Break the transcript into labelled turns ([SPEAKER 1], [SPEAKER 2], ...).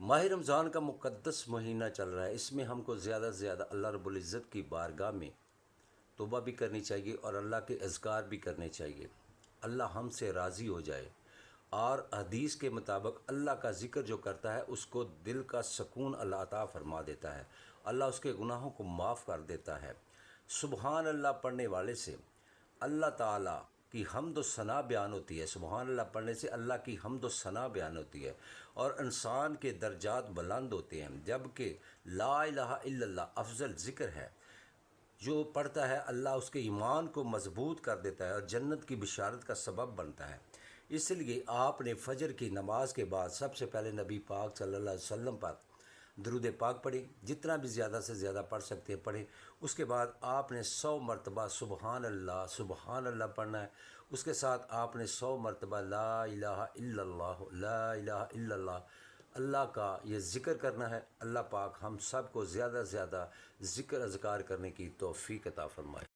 [SPEAKER 1] ماہ رمضان کا مقدس مہینہ چل رہا ہے، اس میں ہم کو زیادہ سے زیادہ اللہ رب العزت کی بارگاہ میں توبہ بھی کرنی چاہیے اور اللہ کے اذکار بھی کرنے چاہیے، اللہ ہم سے راضی ہو جائے۔ اور حدیث کے مطابق اللہ کا ذکر جو کرتا ہے اس کو دل کا سکون اللہ عطا فرما دیتا ہے، اللہ اس کے گناہوں کو معاف کر دیتا ہے۔ سبحان اللہ پڑھنے والے سے اللہ تعالیٰ کی حمد و ثنا بیان ہوتی ہے، سبحان اللہ پڑھنے سے اللہ کی حمد و ثنا بیان ہوتی ہے اور انسان کے درجات بلند ہوتے ہیں، جبکہ لا الہ الا اللہ افضل ذکر ہے۔ جو پڑھتا ہے اللہ اس کے ایمان کو مضبوط کر دیتا ہے اور جنت کی بشارت کا سبب بنتا ہے۔ اس لیے آپ نے فجر کی نماز کے بعد سب سے پہلے نبی پاک صلی اللہ علیہ وسلم پر درود پاک پڑھیں، جتنا بھی زیادہ سے زیادہ پڑھ سکتے ہیں پڑھیں۔ اس کے بعد آپ نے 100 مرتبہ سبحان اللہ پڑھنا ہے۔ اس کے ساتھ آپ نے 100 مرتبہ لا الہ الا اللہ لا الہ الا اللہ اللہ کا یہ ذکر کرنا ہے۔ اللہ پاک ہم سب کو زیادہ سے زیادہ ذکر اذکار کرنے کی توفیق عطا فرمائے۔